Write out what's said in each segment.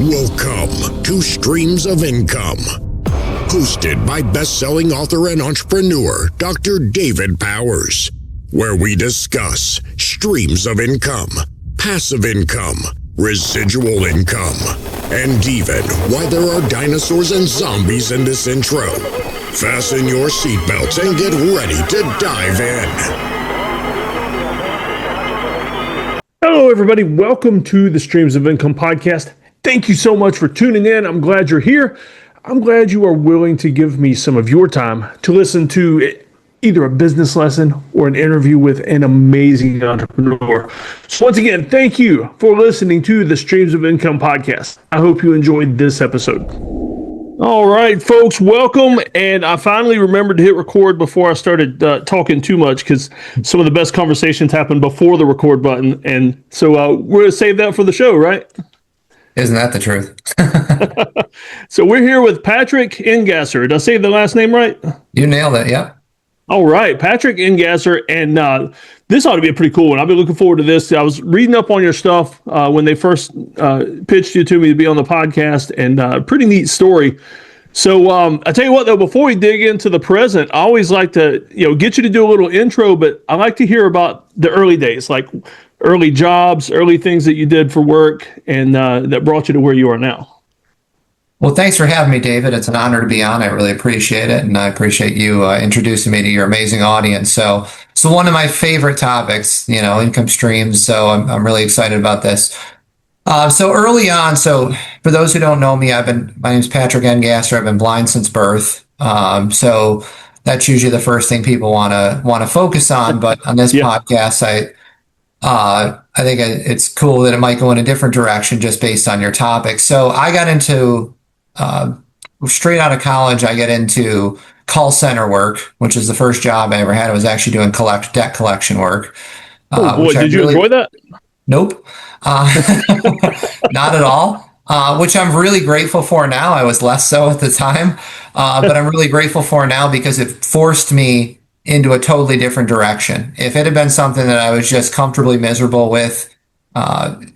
Welcome to Streams of Income, hosted by best-selling author and entrepreneur Dr. David Powers, where we discuss streams of income, passive income, residual income, and even why there are dinosaurs and zombies in this intro. Fasten your seatbelts and get ready to dive in. Hello, everybody. Welcome to the Streams of Income podcast. Thank you so much for tuning in. I'm glad you're here. I'm glad you are willing to give me some of your time to listen to either a business lesson or an interview with an amazing entrepreneur. So once again, thank you for listening to the Streams of Income podcast. I hope you enjoyed this episode. All right, folks, welcome. And I finally remembered to hit record before I started talking too much, because some of the best conversations happen before the record button. And so we're going to save that for the show, right? Isn't that the truth? So we're here with Patrick Engasser. Did I say the last name right? You nailed it, yeah. All right, Patrick Engasser, and this ought to be a pretty cool one. I've been looking forward to this. I was reading up on your stuff when they first pitched you to me to be on the podcast, and pretty neat story. So I tell you what, though, before we dig into the present, I always like to get you to do a little intro, but I like to hear about the early days, like early jobs, early things that you did for work, and that brought you to where you are now. Well, thanks for having me, David. It's an honor to be on. I really appreciate it, and I appreciate you introducing me to your amazing audience. So one of my favorite topics, income streams. So I'm really excited about this. So early on, so for those who don't know me, my name is Patrick Engasser. I've been blind since birth. So that's usually the first thing people want to focus on. But on this podcast, I think it's cool that it might go in a different direction just based on your topic. So I got into straight out of college. I get into call center work, which is the first job I ever had. I was actually doing debt collection work. Oh boy, did you enjoy that? Nope. Not at all, which I'm really grateful for now. I was less so at the time, but I'm really grateful for now because it forced me into a totally different direction. If it had been something that I was just comfortably miserable with,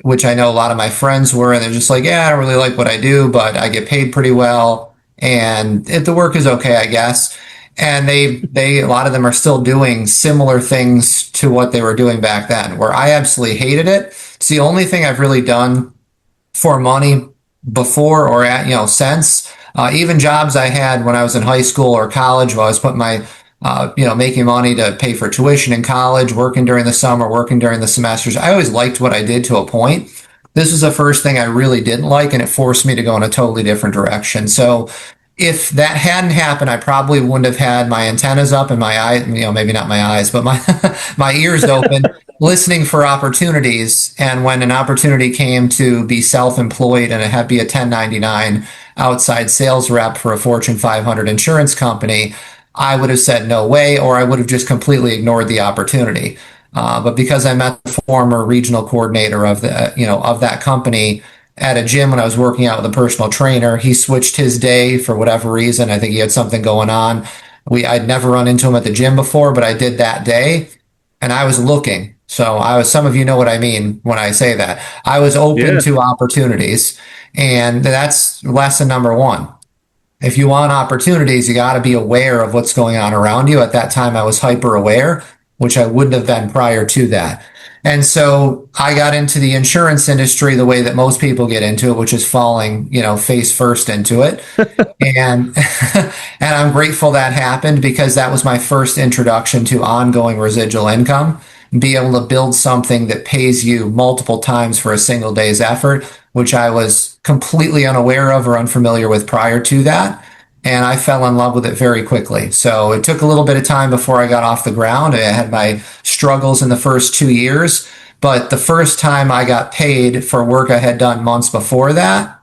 which I know a lot of my friends were, and they're just like, yeah, I don't really like what I do, but I get paid pretty well, and if the work is okay, I guess. And a lot of them are still doing similar things to what they were doing back then, where I absolutely hated it. It's the only thing I've really done for money before or since. Even jobs I had when I was in high school or college, while I was putting my, making money to pay for tuition in college, working during the summer, working during the semesters. I always liked what I did to a point. This was the first thing I really didn't like, and it forced me to go in a totally different direction. So if that hadn't happened, I probably wouldn't have had my antennas up and my eyes, maybe not my eyes, but my ears open, listening for opportunities. And when an opportunity came to be self-employed and it had to be a 1099 outside sales rep for a Fortune 500 insurance company, I would have said no way, or I would have just completely ignored the opportunity. But because I met the former regional coordinator of that company at a gym when I was working out with a personal trainer, he switched his day for whatever reason. I think he had something going on. I'd never run into him at the gym before, but I did that day, and I was looking. So some of you know what I mean when I say that. I was open to opportunities, and that's lesson number one. If you want opportunities, you got to be aware of what's going on around you. At that time, I was hyper aware, which I wouldn't have been prior to that. And so I got into the insurance industry the way that most people get into it, which is falling, face first into it. And I'm grateful that happened, because that was my first introduction to ongoing residual income. Be able to build something that pays you multiple times for a single day's effort, which I was completely unaware of or unfamiliar with prior to that. And I fell in love with it very quickly. So it took a little bit of time before I got off the ground. I had my struggles in the first 2 years, but the first time I got paid for work I had done months before that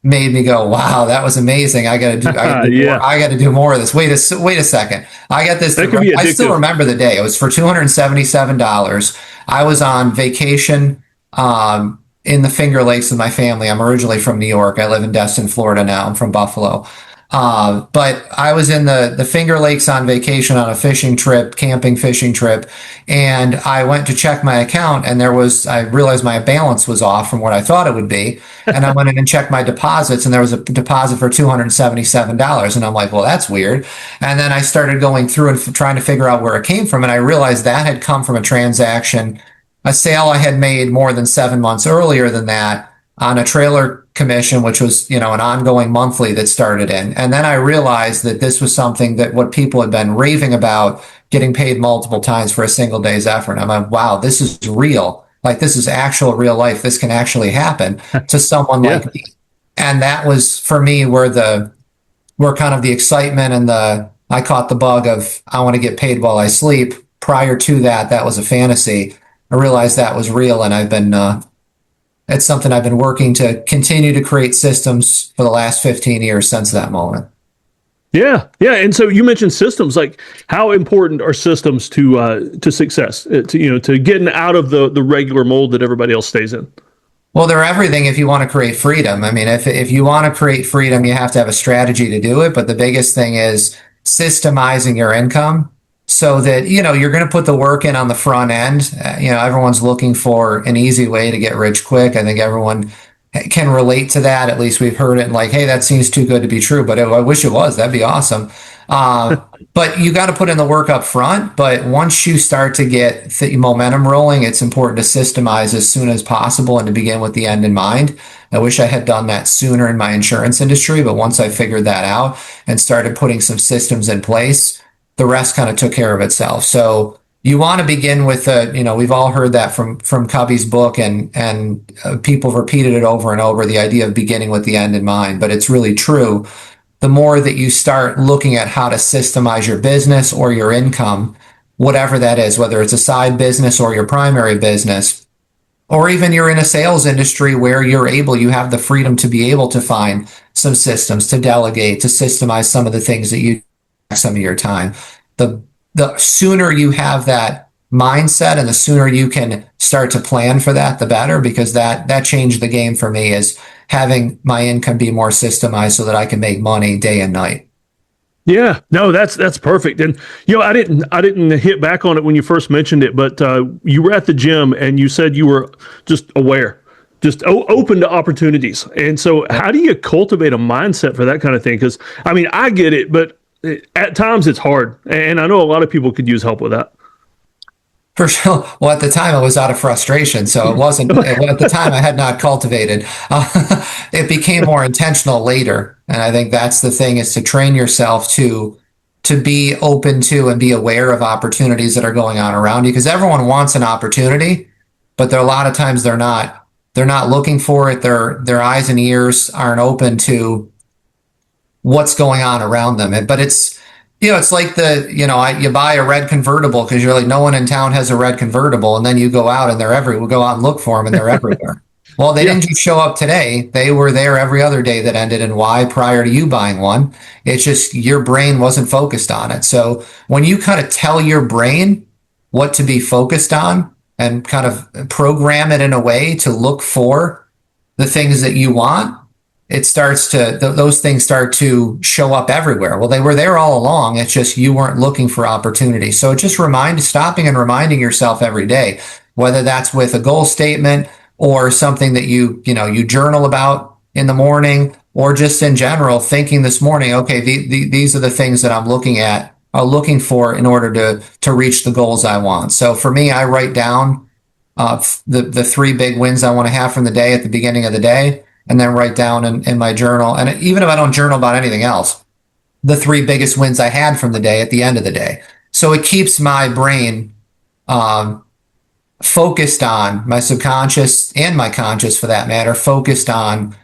made me go, wow, that was amazing. I got to do more of this. Wait a second. I got this. I still remember the day. It was for $277. I was on vacation in the Finger Lakes with my family. I'm originally from New York. I live in Destin, Florida now. I'm from Buffalo. But I was in the Finger Lakes on vacation on a fishing trip, camping fishing trip, and I went to check my account, and I realized my balance was off from what I thought it would be. And I went in and checked my deposits, and there was a deposit for $277. And I'm like, well, that's weird. And then I started going through and trying to figure out where it came from. And I realized that had come from a transaction, a sale I had made more than 7 months earlier than that on a trailer commission, which was, an ongoing monthly that started in. And then I realized that this was something that what people had been raving about, getting paid multiple times for a single day's effort. I'm like, wow, this is real. Like, this is actual real life. This can actually happen to someone Yeah. like me. And that was for me where kind of the excitement and I caught the bug of, I want to get paid while I sleep. Prior to that, that was a fantasy. I realized that was real, and it's something I've been working to continue to create systems for the last 15 years since that moment. Yeah, yeah, and so you mentioned systems. Like, how important are systems to success? To getting out of the regular mold that everybody else stays in. Well, they're everything if you want to create freedom. I mean, if you want to create freedom, you have to have a strategy to do it. But the biggest thing is systemizing your income so that, you're going to put the work in on the front end. Everyone's looking for an easy way to get rich quick. I think everyone can relate to that. At least we've heard it like, hey, that seems too good to be true, but I wish it was. That'd be awesome. But you got to put in the work up front. But once you start to get the momentum rolling, it's important to systemize as soon as possible and to begin with the end in mind. I wish I had done that sooner in my insurance industry, but once I figured that out and started putting some systems in place, the rest kind of took care of itself. So you want to begin with we've all heard that from Covey's book, and people repeated it over and over, the idea of beginning with the end in mind. But it's really true. The more that you start looking at how to systemize your business or your income, whatever that is, whether it's a side business or your primary business, or even you're in a sales industry where you have the freedom to be able to find some systems, to delegate, to systemize some of the things that you some of your time. The sooner you have that mindset and the sooner you can start to plan for that, the better, because that changed the game for me, is having my income be more systemized so that I can make money day and night. Yeah, no, that's perfect. And I didn't hit back on it when you first mentioned it, but you were at the gym and you said you were just aware, just open to opportunities. And so, how do you cultivate a mindset for that kind of thing? Because I get it, but at times it's hard, and I know a lot of people could use help with that. For sure. Well, at the time, I was out of frustration, so it wasn't. At the time, I had not cultivated. It became more intentional later, and I think that's the thing: is to train yourself to be open to and be aware of opportunities that are going on around you. Because everyone wants an opportunity, but a lot of times they're not looking for it. Their eyes and ears aren't open to what's going on around them. But it's like you buy a red convertible because you're like, no one in town has a red convertible. And then you go out and we'll go out and look for them and they're everywhere. Well, they didn't just show up today. They were there every other day that ended in Y prior to you buying one. It's just your brain wasn't focused on it. So when you kind of tell your brain what to be focused on and kind of program it in a way to look for the things that you want, those things start to show up everywhere. Well, they were there all along. It's just you weren't looking for opportunities. So just stopping and reminding yourself every day, whether that's with a goal statement or something that you journal about in the morning, or just in general thinking this morning, okay, these are the things that I'm looking for in order to reach the goals I want. So for me, I write down the 3 big wins I want to have from the day at the beginning of the day, and then write down in my journal. And even if I don't journal about anything else, the 3 biggest wins I had from the day at the end of the day. So it keeps my brain focused on, my subconscious and my conscious for that matter, focused on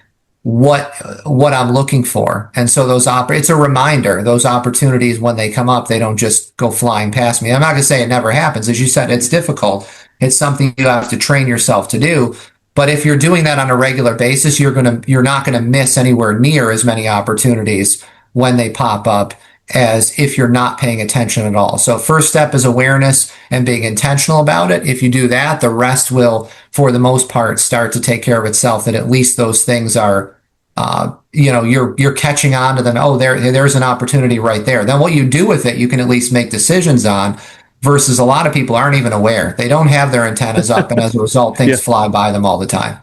what I'm looking for. And so it's a reminder. Those opportunities, when they come up, they don't just go flying past me. I'm not going to say it never happens. As you said, it's difficult. It's something you have to train yourself to do. But if you're doing that on a regular basis, you're not going to miss anywhere near as many opportunities when they pop up as if you're not paying attention at all. So first step is awareness and being intentional about it. If you do that, the rest will, for the most part, start to take care of itself, that at least those things are you're catching on to them. Oh, there's an opportunity right there. Then what you do with it, you can at least make decisions on. Versus a lot of people aren't even aware. They don't have their antennas up, and as a result, things fly by them all the time.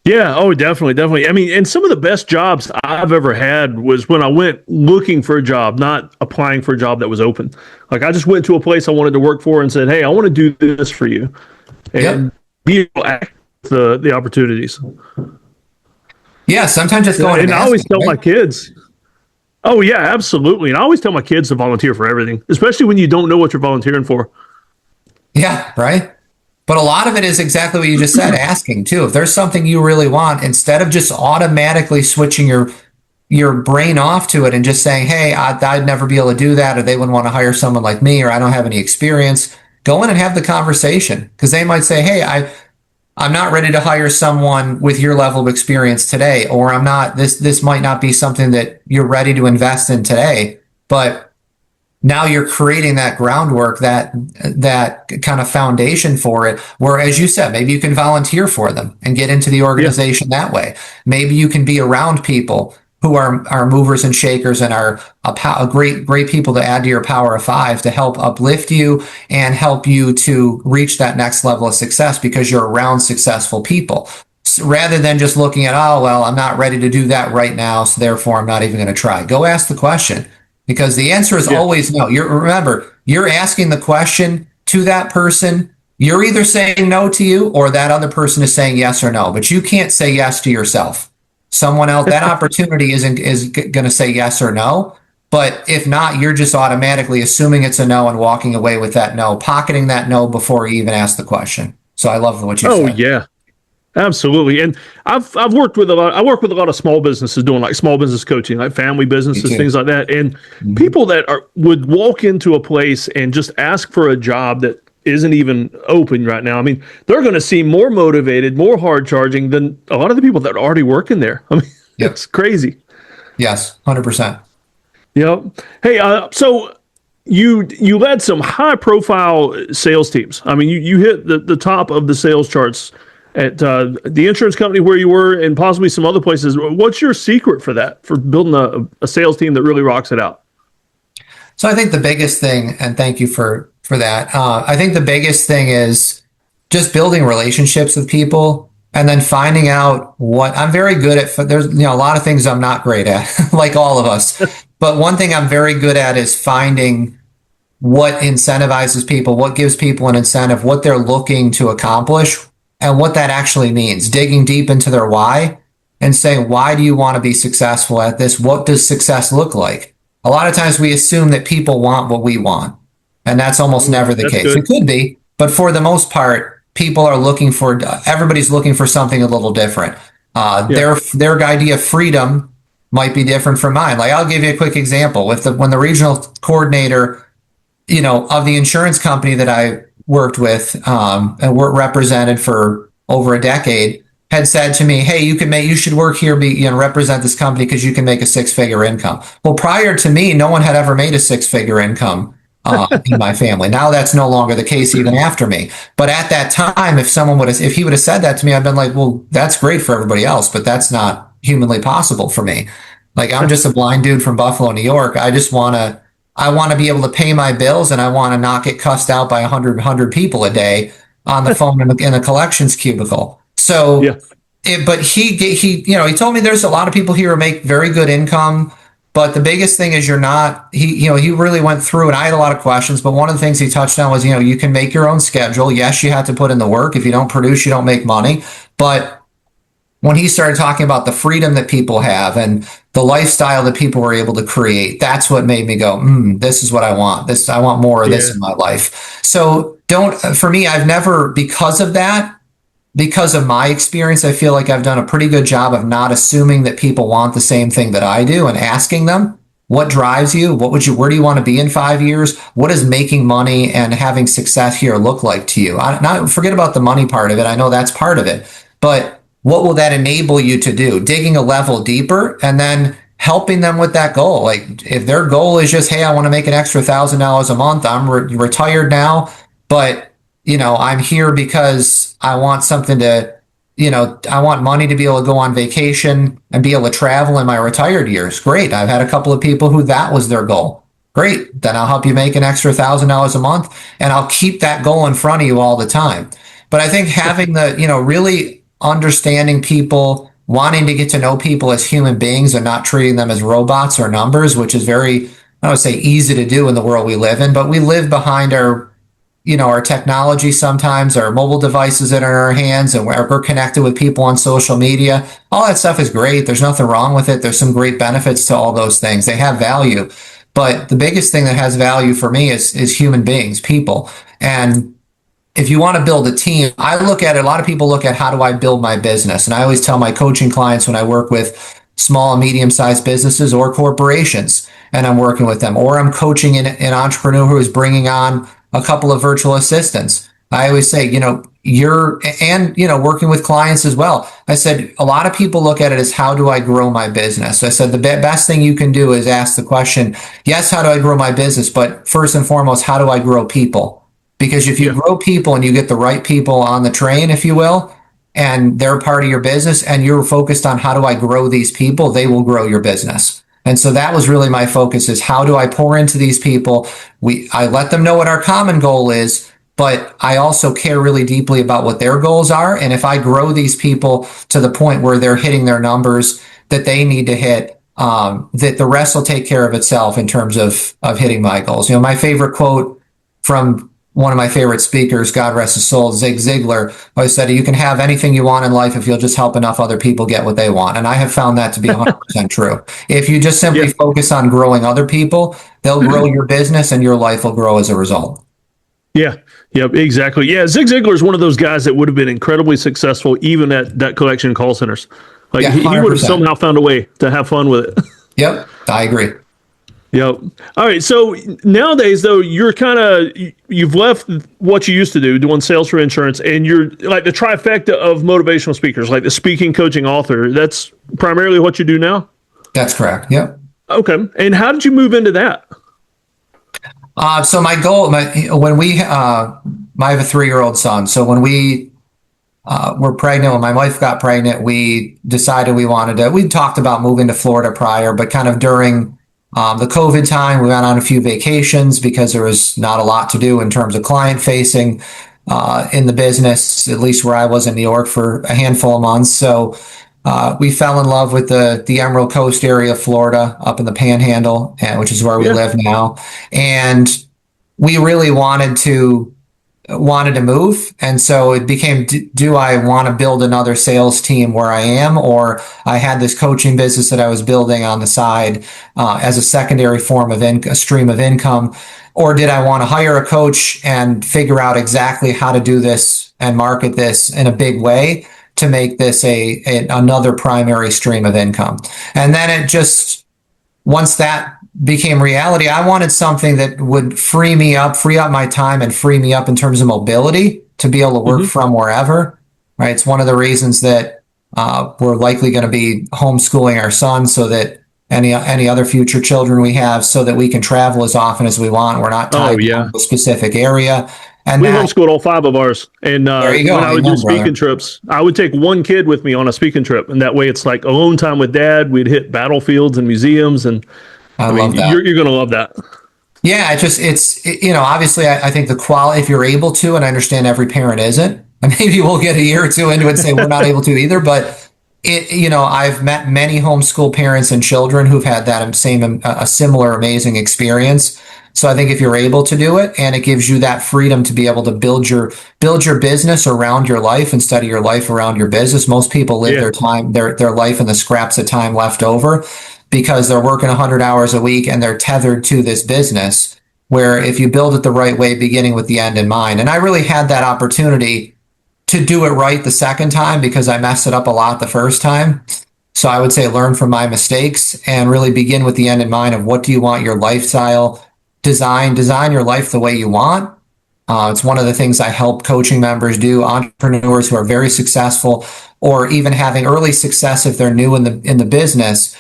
Yeah. Oh, definitely, definitely. I mean, and some of the best jobs I've ever had was when I went looking for a job, not applying for a job that was open. Like I just went to a place I wanted to work for and said, "Hey, I want to do this for you," and be able to act the opportunities. Yeah. Sometimes it's going. And I always tell my kids. Oh, yeah, absolutely. And I always tell my kids to volunteer for everything, especially when you don't know what you're volunteering for. Yeah, right. But a lot of it is exactly what you just said, asking too. If there's something you really want, instead of just automatically switching your brain off to it and just saying, hey, I'd never be able to do that, or they wouldn't want to hire someone like me, or I don't have any experience, go in and have the conversation. Because they might say, hey, I'm not ready to hire someone with your level of experience today, or I'm not, this might not be something that you're ready to invest in today, but now you're creating that groundwork, that kind of foundation for it, where, as you said, maybe you can volunteer for them and get into the organization that way. Maybe you can be around people who are movers and shakers and are great people to add to your power of five to help uplift you and help you to reach that next level of success because you're around successful people. So rather than just looking at, oh, well, I'm not ready to do that right now, so therefore I'm not even going to try. Go ask the question, because the answer is always no. Remember, you're asking the question to that person. You're either saying no to you or that other person is saying yes or no, but you can't say yes to yourself. Someone else, that opportunity is going to say yes or no. But if not, you're just automatically assuming it's a no and walking away with that no, pocketing that no before you even ask the question. So I love what you said. Oh, yeah. Absolutely. And I've worked with I work with a lot of small businesses doing like small business coaching, like family businesses, things like that. And people that would walk into a place and just ask for a job that isn't even open right now. I mean, they're going to seem more motivated, more hard charging than a lot of the people that are already working there. I mean, it's crazy. Yes, 100%. Yep. Hey, so you led some high profile sales teams. I mean, you hit the top of the sales charts at the insurance company where you were and possibly some other places. What's your secret for that, for building a sales team that really rocks it out? So I think the biggest thing, and thank you for that. I think the biggest thing is just building relationships with people and then finding out what I'm very good at. There's a lot of things I'm not great at, like all of us. But one thing I'm very good at is finding what incentivizes people, what gives people an incentive, what they're looking to accomplish, and what that actually means. Digging deep into their why and saying, why do you want to be successful at this? What does success look like? A lot of times we assume that people want what we want, and that's almost never the case. Good. It could be, but for the most part, people are looking for, everybody's looking for something a little different. Their idea of freedom might be different from mine. Like, I'll give you a quick example. When the regional coordinator, of the insurance company that I worked with, and worked represented for over a decade, had said to me, hey, you should work here, represent this company because you can make a six-figure income. Well, prior to me, no one had ever made a six-figure income in my family. Now that's no longer the case even after me. But at that time, if he would have said that to me, I'd been like, well, that's great for everybody else, but that's not humanly possible for me. Like, I'm just a blind dude from Buffalo, New York. I want to be able to pay my bills, and I want to not get cussed out by 100 people a day on the phone in a collections cubicle. So, but he told me there's a lot of people here who make very good income, but the biggest thing is he really went through, and I had a lot of questions, but one of the things he touched on was, you can make your own schedule. Yes, you have to put in the work. If you don't produce, you don't make money. But when he started talking about the freedom that people have and the lifestyle that people were able to create, that's what made me go, this is what I want. I want more of this in my life. So for me, I've never, because of my experience, I feel like I've done a pretty good job of not assuming that people want the same thing that I do and asking them, what drives you? Where do you want to be in 5 years? What does making money and having success here look like to you? Not forget about the money part of it. I know that's part of it, but what will that enable you to do? Digging a level deeper and then helping them with that goal. Like, if their goal is just, hey, I want to make an extra $1,000 a month. I'm retired now, but I'm here because I want something to I want money to be able to go on vacation and be able to travel in my retired years. Great. I've had a couple of people who that was their goal. Great. Then I'll help you make an extra $1,000 a month, and I'll keep that goal in front of you all the time. But I think having really understanding people, wanting to get to know people as human beings and not treating them as robots or numbers, which is very, I would say, easy to do in the world we live in, but we live behind our technology sometimes, our mobile devices that are in our hands, and we're connected with people on social media. All that stuff is great. There's nothing wrong with it. There's some great benefits to all those things. They have value. But the biggest thing that has value for me is human beings, people. And if you want to build a team, I look at it, a lot of people look at how do I build my business? And I always tell my coaching clients when I work with small and medium-sized businesses or corporations, and I'm working with them, or I'm coaching an entrepreneur who is bringing on a couple of virtual assistants. I always say, working with clients as well. I said, a lot of people look at it as how do I grow my business? I said, the best thing you can do is ask the question, yes, how do I grow my business? But first and foremost, how do I grow people? Because if you grow people and you get the right people on the train, if you will, and they're part of your business and you're focused on how do I grow these people, they will grow your business. And so that was really my focus, is how do I pour into these people? I let them know what our common goal is, but I also care really deeply about what their goals are. And if I grow these people to the point where they're hitting their numbers that they need to hit, that the rest will take care of itself in terms of hitting my goals. My favorite quote from one of my favorite speakers, God rest his soul, Zig Ziglar, always said, you can have anything you want in life if you'll just help enough other people get what they want. And I have found that to be 100% true. If you just simply focus on growing other people, they'll grow your business and your life will grow as a result. Yeah. Yep, exactly. Yeah, Zig Ziglar is one of those guys that would have been incredibly successable even at that collection call centers. Like he would have somehow found a way to have fun with it. Yep, I agree. Yep. All right. So nowadays, though, you've left what you used to do, doing sales for insurance, and you're like the trifecta of motivational speakers, like the speaking, coaching, author. That's primarily what you do now? That's correct. Yep. Okay. And how did you move into that? So my goal, I have a 3-year-old son. So when we were pregnant, when my wife got pregnant, we decided we talked about moving to Florida prior, but kind of during the COVID time, we went on a few vacations because there was not a lot to do in terms of client facing in the business, at least where I was in New York for a handful of months. So we fell in love with the Emerald Coast area of Florida, up in the Panhandle, which is where we live now. And we really wanted to move. And so it became, do I want to build another sales team where I am? Or I had this coaching business that I was building on the side as a secondary form of a stream of income. Or did I want to hire a coach and figure out exactly how to do this and market this in a big way to make this another primary stream of income? And then once that became reality, I wanted something that would free up my time and free me up in terms of mobility to be able to work from wherever, right? It's one of the reasons that we're likely going to be homeschooling our son so that any other future children we have, so that we can travel as often as we want. We're not tied to a specific area. And we homeschooled all 5 of ours. And there you go. When I would do speaking trips, I would take one kid with me on a speaking trip. And that way it's like alone time with dad. We'd hit battlefields and museums. And I love that. You're going to love that. Yeah, obviously I think the quality, if you're able to, and I understand every parent isn't, and maybe we'll get a year or two into it and say we're not able to either, but I've met many homeschool parents and children who've had that a similar amazing experience. So I think if you're able to do it, and it gives you that freedom to be able to build your business around your life instead of your life around your business. Most people live their life in the scraps of time left over because they're working 100 hours a week and they're tethered to this business, where if you build it the right way, beginning with the end in mind. And I really had that opportunity to do it right the second time because I messed it up a lot the first time. So I would say learn from my mistakes and really begin with the end in mind of what do you want your lifestyle, design your life the way you want. It's one of the things I help coaching members do, entrepreneurs who are very successful or even having early success if they're new in the business.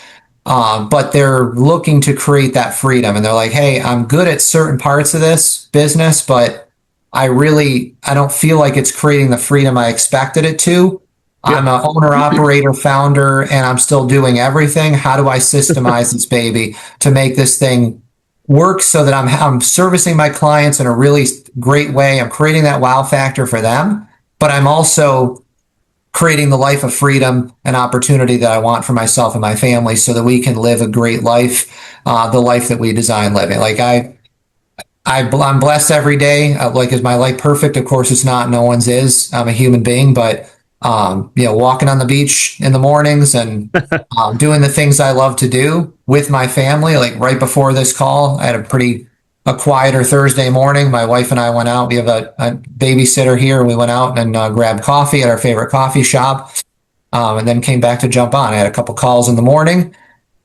But they're looking to create that freedom, and they're like, hey, I'm good at certain parts of this business, but I don't feel like it's creating the freedom I expected it to. I'm an owner, operator, founder, and I'm still doing everything. How do I systemize this baby to make this thing work so that I'm servicing my clients in a really great way? I'm creating that wow factor for them, but I'm also creating the life of freedom and opportunity that I want for myself and my family so that we can live a great life, the life that we design living. Like I'm blessed every day. Like, is my life perfect? Of course it's not. No one's is. I'm a human being, but walking on the beach in the mornings and doing the things I love to do with my family. Like right before this call, I had a quieter Thursday morning. My wife and I went out. We have a babysitter here. We went out and grabbed coffee at our favorite coffee shop, and then came back to jump on. I had a couple calls in the morning.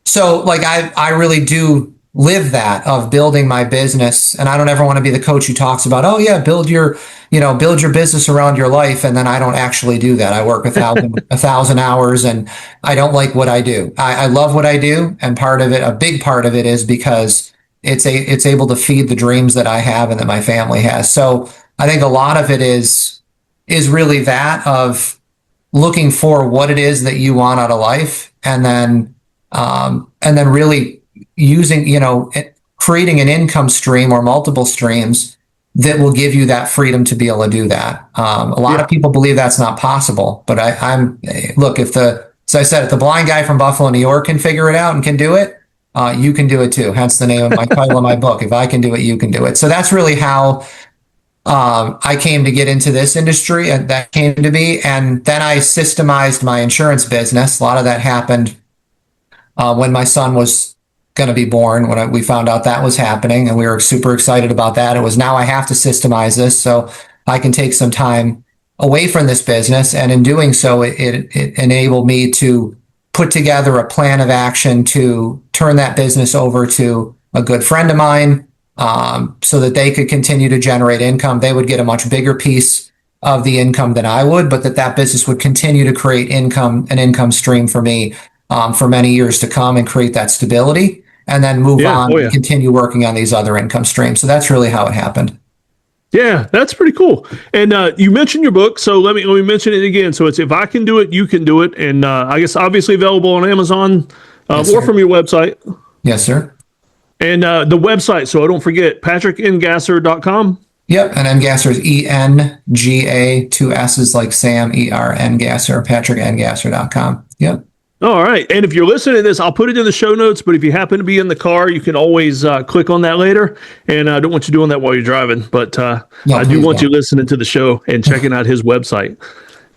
So like I really do live that of building my business. And I don't ever want to be the coach who talks about, oh yeah, build your business around your life. And then I don't actually do that. I work 1,000 hours and I don't like what I do. I love what I do. And a big part of it is because it's able to feed the dreams that I have and that my family has. So I think a lot of it is really that of looking for what it is that you want out of life. And then really using, creating an income stream or multiple streams that will give you that freedom to be able to do that. A lot of people believe that's not possible, but as I said, if the blind guy from Buffalo, New York can figure it out and can do it, you can do it too. Hence the name of my title of my book. If I can do it, you can do it. So that's really how I came to get into this industry, and that came to be. And then I systemized my insurance business. A lot of that happened when my son was going to be born, when we found out that was happening, and we were super excited about that. It was, now I have to systemize this so I can take some time away from this business. And in doing so, it enabled me to put together a plan of action to turn that business over to a good friend of mine, so that they could continue to generate income. They would get a much bigger piece of the income than I would, but that business would continue to create an income stream for me for many years to come, and create that stability, and then move on and continue working on these other income streams. So that's really how it happened. Yeah, that's pretty cool. And you mentioned your book, so let me mention it again. So it's If I Can Do It, You Can Do It, and I guess obviously available on Amazon or from your website. Yes, sir. And the website, so I don't forget, patrickengasser.com. Yep, and Engasser is ENGA, 2 S's like Sam, ERN Gasser, patrickengasser.com. Yep. All right. And if you're listening to this, I'll put it in the show notes, but if you happen to be in the car, you can always click on that later. And I don't want you doing that while you're driving, but I do want you listening to the show and checking out his website.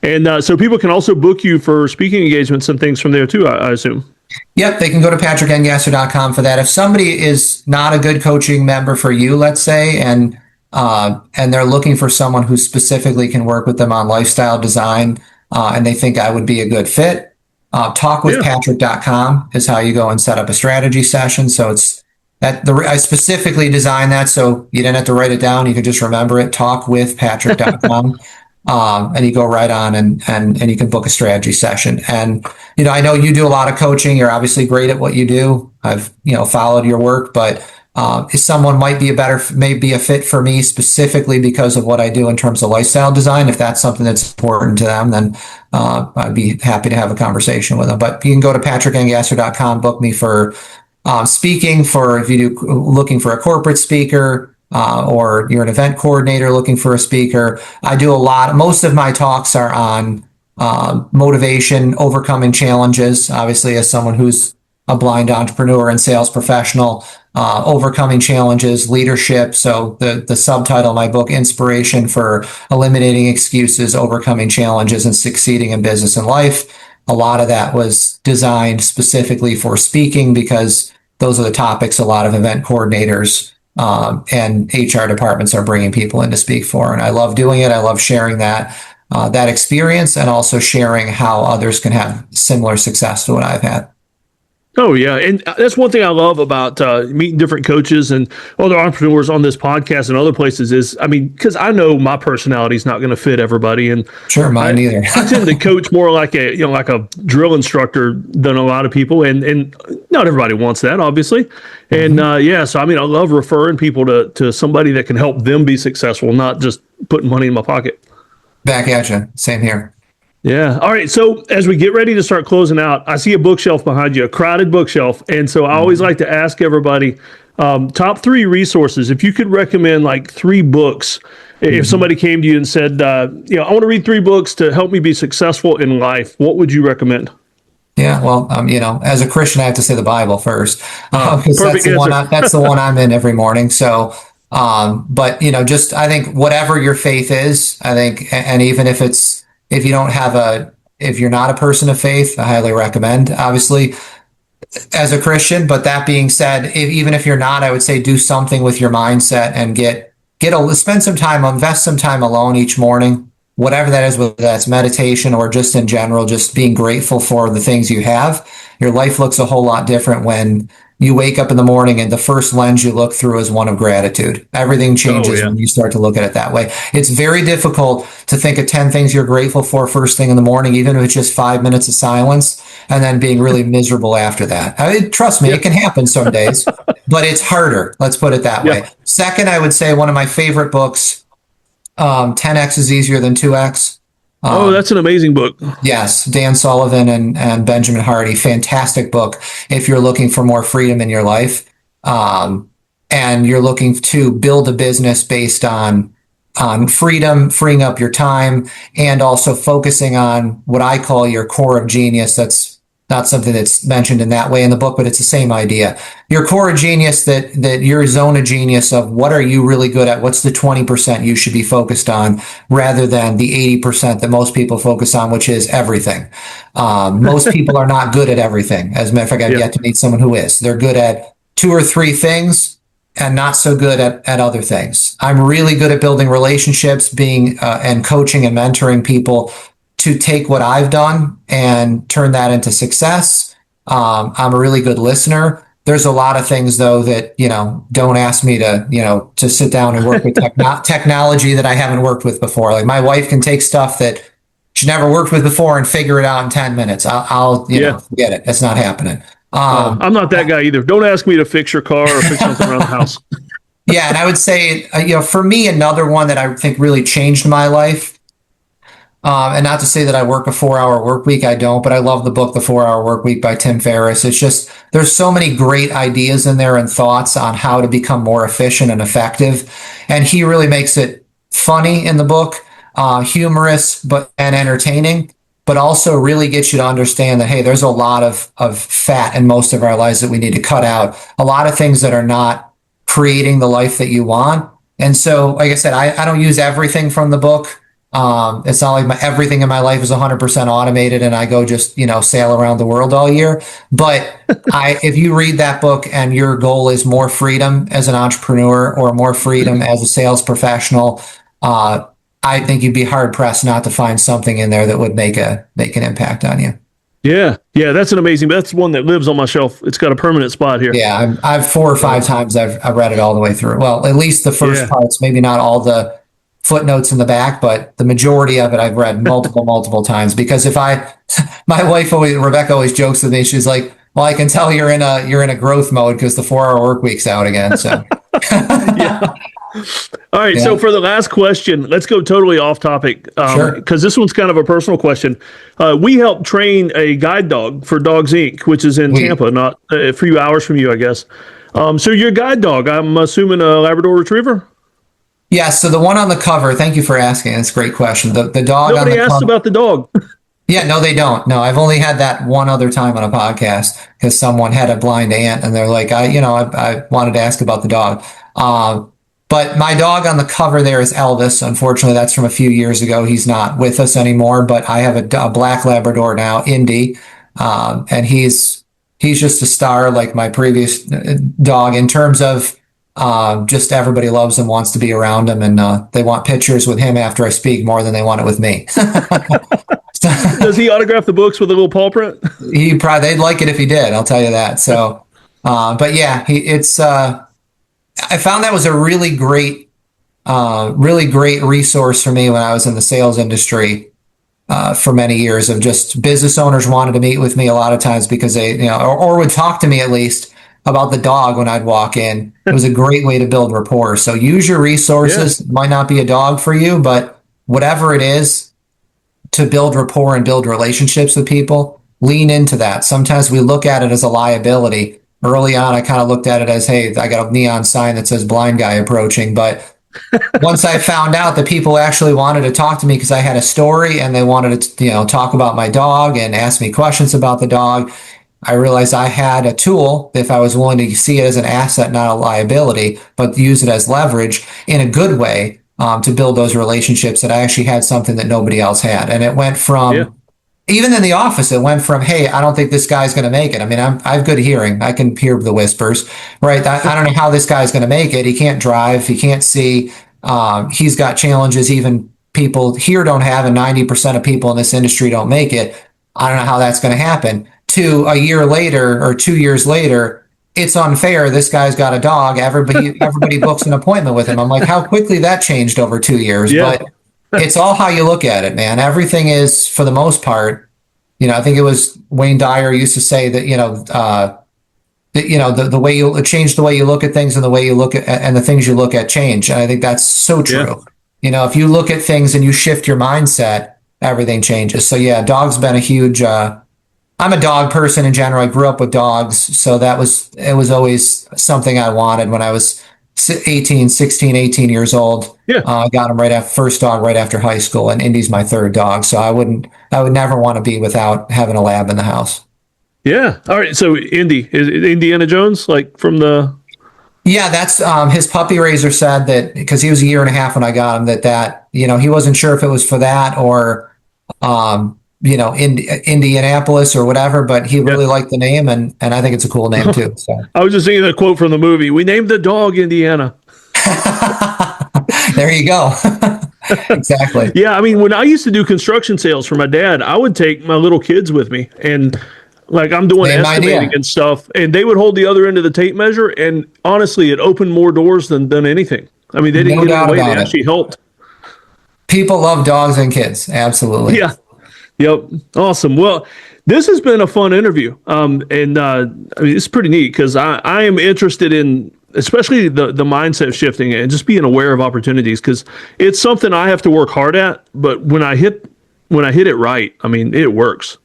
And so people can also book you for speaking engagements and things from there too, I assume. Yep, they can go to patrickengasser.com for that. If somebody is not a good coaching member for you, let's say, and they're looking for someone who specifically can work with them on lifestyle design, and they think I would be a good fit, talkwithpatrick.com is how you go and set up a strategy session. So it's that I specifically designed that so you didn't have to write it down. You could just remember it, talkwithpatrick.com. And you go right on and you can book a strategy session. And, I know you do a lot of coaching. You're obviously great at what you do. I've, followed your work, but if someone might be a fit for me specifically because of what I do in terms of lifestyle design, if that's something that's important to them, then I'd be happy to have a conversation with them. But you can go to patrickengasser.com, book me for speaking, if you do looking for a corporate speaker, or you're an event coordinator looking for a speaker. I do most of my talks are on motivation, overcoming challenges, obviously as someone who's a blind entrepreneur and sales professional, overcoming challenges, leadership. So the subtitle of my book, Inspiration for Eliminating Excuses, Overcoming Challenges, and Succeeding in Business and Life. A lot of that was designed specifically for speaking because those are the topics a lot of event coordinators and HR departments are bringing people in to speak for. And I love doing it. I love sharing that experience, and also sharing how others can have similar success to what I've had. Oh, yeah. And that's one thing I love about meeting different coaches and other entrepreneurs on this podcast and other places is, because I know my personality is not going to fit everybody. And sure, mine neither. I tend to coach more like a drill instructor than a lot of people. And not everybody wants that, obviously. And so, I love referring people to somebody that can help them be successful, not just putting money in my pocket. Back at you. Same here. Yeah. All right. So as we get ready to start closing out, I see a bookshelf behind you, a crowded bookshelf. And so I always like to ask everybody, top three resources. If you could recommend like three books, if somebody came to you and said, I want to read three books to help me be successful in life, what would you recommend? Yeah, well, as a Christian, I have to say the Bible first, because Perfect answer. that's the one I'm in every morning. So, but just I think whatever your faith is, I think, and even if you don't have if you're not a person of faith, I highly recommend, obviously, as a Christian. But that being said, even if you're not, I would say do something with your mindset and spend some time, invest some time alone each morning, whatever that is, whether that's meditation or just in general, just being grateful for the things you have. Your life looks a whole lot different when you wake up in the morning and the first lens you look through is one of gratitude. Everything changes when you start to look at it that way. It's very difficult to think of 10 things you're grateful for first thing in the morning, even if it's just 5 minutes of silence, and then being really miserable after that. Trust me, it can happen some days, but it's harder. Let's put it that way. Second, I would say one of my favorite books, 10X is easier than 2X. That's an amazing book. Yes, Dan Sullivan and Benjamin Hardy, fantastic book if you're looking for more freedom in your life, and you're looking to build a business based on freedom, freeing up your time, and also focusing on what I call your core of genius. That's not something that's mentioned in that way in the book, but it's the same idea. Your core of genius, that your zone of genius of what are you really good at? What's the 20% you should be focused on rather than the 80% that most people focus on, which is everything. Most people are not good at everything. As a matter of fact, I've yet to meet someone who is. They're good at 2 or 3 things and not so good at other things. I'm really good at building relationships, and coaching and mentoring people to take what I've done and turn that into success. I'm a really good listener. There's a lot of things though that, don't ask me to sit down and work with technology that I haven't worked with before. Like my wife can take stuff that she never worked with before and figure it out in 10 minutes. I'll forget it. It's not happening. I'm not that guy either. Don't ask me to fix your car or fix something around the house. Yeah. And I would say, for me, another one that I think really changed my life, and not to say that I work a 4-hour work week, I don't, but I love the book, The 4-Hour Work Week by Tim Ferriss. It's just, there's so many great ideas in there and thoughts on how to become more efficient and effective. And he really makes it funny in the book, humorous, and entertaining, but also really gets you to understand that, hey, there's a lot of fat in most of our lives that we need to cut out. A lot of things that are not creating the life that you want. And so, like I said, I don't use everything from the book. It's not like everything in my life is 100% automated and I go just, sail around the world all year. But if you read that book and your goal is more freedom as an entrepreneur or more freedom as a sales professional, I think you'd be hard pressed not to find something in there that would make an impact on you. Yeah. That's an amazing, that's one that lives on my shelf. It's got a permanent spot here. Yeah. I've 4 or 5 times I've read it all the way through. Well, at least the first parts, maybe not all the footnotes in the back, but the majority of it I've read multiple times, because my wife Rebecca always jokes with me. She's like, well, I can tell you're in a growth mode because the 4-hour work week's out again. So, All right. So for the last question, let's go totally off topic. Sure. Cause this one's kind of a personal question. We helped train a guide dog for Dogs Inc., which is in Tampa, not a few hours from you, I guess. So your guide dog, I'm assuming a Labrador Retriever? Yeah, so the one on the cover, thank you for asking. That's a great question. The dog Nobody on the asked cover, about the dog. Yeah, no, they don't. No, I've only had that one other time on a podcast because someone had a blind aunt and they're like, I wanted to ask about the dog. But my dog on the cover there is Elvis. Unfortunately, that's from a few years ago. He's not with us anymore, but I have a black Labrador now, Indy. And he's just a star like my previous dog in terms of just everybody loves him, wants to be around him, and they want pictures with him after I speak more than they want it with me. Does he autograph the books with a little paw print? They'd like it if he did, I'll tell you that. So, but yeah, I found that was a really great resource for me when I was in the sales industry for many years. Of just business owners wanted to meet with me a lot of times because they, or would talk to me at least about the dog when I'd walk in. It was a great way to build rapport. So use your resources. Yeah. It might not be a dog for you, but whatever it is, to build rapport and build relationships with people, lean into that. Sometimes we look at it as a liability. Early on, I kind of looked at it as, hey, I got a neon sign that says blind guy approaching. But once I found out that people actually wanted to talk to me because I had a story and they wanted to, talk about my dog and ask me questions about the dog, I realized I had a tool if I was willing to see it as an asset, not a liability, but use it as leverage in a good way to build those relationships, that I actually had something that nobody else had. And it went from, even in the office, it went from, hey, I don't think this guy's going to make it. I mean, I have good hearing. I can hear the whispers, right? I don't know how this guy's going to make it. He can't drive. He can't see. He's got challenges even people here don't have, and 90% of people in this industry don't make it. I don't know how that's going to happen. To a year later or 2 years later, it's unfair. This guy's got a dog. Everybody books an appointment with him. I'm like, how quickly that changed over 2 years. Yeah. But it's all how you look at it, man. Everything is, for the most part, I think it was Wayne Dyer used to say that, the way you change, the way you look at things, and the way you look at, and the things you look at change. And I think that's so true. Yeah. If you look at things and you shift your mindset, everything changes. So yeah, dog's been a huge, I'm a dog person in general. I grew up with dogs. So it was always something I wanted when I was 18 years old. Yeah. I got him first dog right after high school, and Indy's my third dog. So I would never want to be without having a lab in the house. Yeah. All right. So Indy, is it Indiana Jones, like from the... Yeah, that's his puppy raiser said that, because he was a year and a half when I got him, that he wasn't sure if it was for that or Indianapolis or whatever, but he really liked the name, and I think it's a cool name too. So I was just thinking that quote from the movie. We named the dog Indiana. There you go. Exactly. Yeah, I mean, when I used to do construction sales for my dad, I would take my little kids with me, and like I'm doing estimating and stuff, and they would hold the other end of the tape measure, and honestly, it opened more doors than anything. I mean, they didn't get in the way; they actually helped. People love dogs and kids, absolutely. Yeah. Yep. Awesome. Well, this has been a fun interview. I mean, it's pretty neat because I am interested in, especially the mindset shifting and just being aware of opportunities, because it's something I have to work hard at. But when I hit it right, I mean, it works.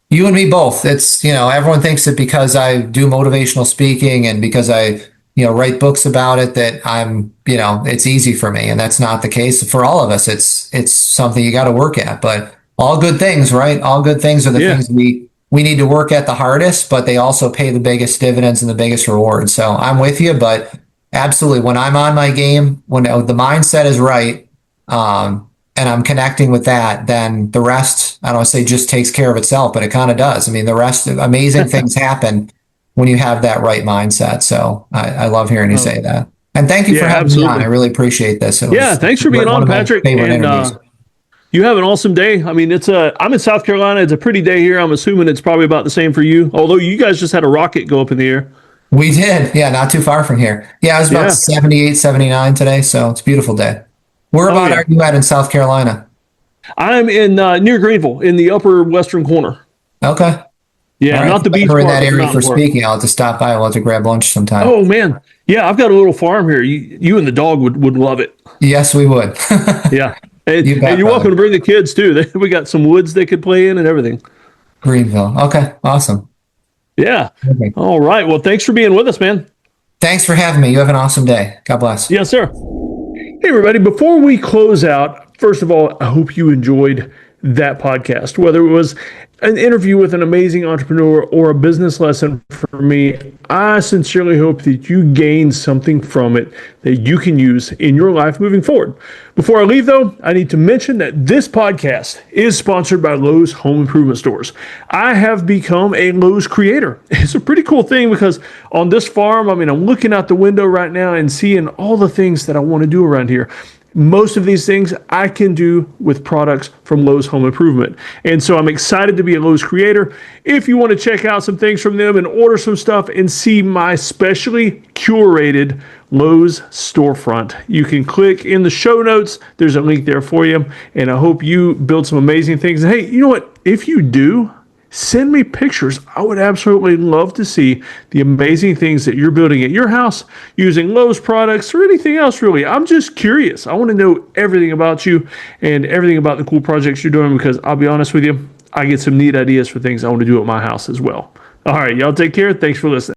You and me both. It's, everyone thinks that because I do motivational speaking and because I, write books about it, that I'm, it's easy for me. And that's not the case for all of us. It's something you got to work at, but all good things, right? All good things are the things we need to work at the hardest, but they also pay the biggest dividends and the biggest rewards. So I'm with you, but absolutely, when I'm on my game, when the mindset is right, and I'm connecting with that, then the rest, I don't want to say just takes care of itself, but it kind of does. I mean, the rest, amazing things happen when you have that right mindset. So I love hearing you say that. And thank you for having me on. I really appreciate this. Thanks for being on, Patrick. And you have an awesome day. I mean, I'm in South Carolina. It's a pretty day here. I'm assuming it's probably about the same for you, although you guys just had a rocket go up in the air. We did. Yeah, not too far from here. Yeah, it was about 78, 79 today, so it's a beautiful day. Where about are you at in South Carolina? I'm in near Greenville, in the upper western corner. Okay. Yeah, right. Not the beach. We're in that area for speaking. I'll have to stop by. I'll have to grab lunch sometime. Oh, man. Yeah, I've got a little farm here. You and the dog would love it. Yes, we would. Yeah. And you're welcome to bring the kids, too. We got some woods they could play in and everything. Greenville. Okay, awesome. Yeah. Okay. All right. Well, thanks for being with us, man. Thanks for having me. You have an awesome day. God bless. Yes, sir. Hey, everybody. Before we close out, first of all, I hope you enjoyed that podcast, whether it was an interview with an amazing entrepreneur or a business lesson for me. I sincerely hope that you gain something from it that you can use in your life moving forward. Before I leave, though, I need to mention that this podcast is sponsored by Lowe's Home Improvement Stores. I have become a Lowe's creator. It's a pretty cool thing because on this farm, I'm looking out the window right now and seeing all the things that I want to do around here. Most of these things I can do with products from Lowe's Home Improvement. And so I'm excited to be a Lowe's creator. If you want to check out some things from them and order some stuff and see my specially curated Lowe's storefront, you can click in the show notes. There's a link there for you. And I hope you build some amazing things. And hey, you know what? If you do, Send me pictures. I would absolutely love to see the amazing things that you're building at your house using Lowe's products or anything else, really. I'm just curious. I want to know everything about you and everything about the cool projects you're doing, because I'll be honest with you, I get some neat ideas for things I want to do at my house as well. All right, y'all take care. Thanks for listening.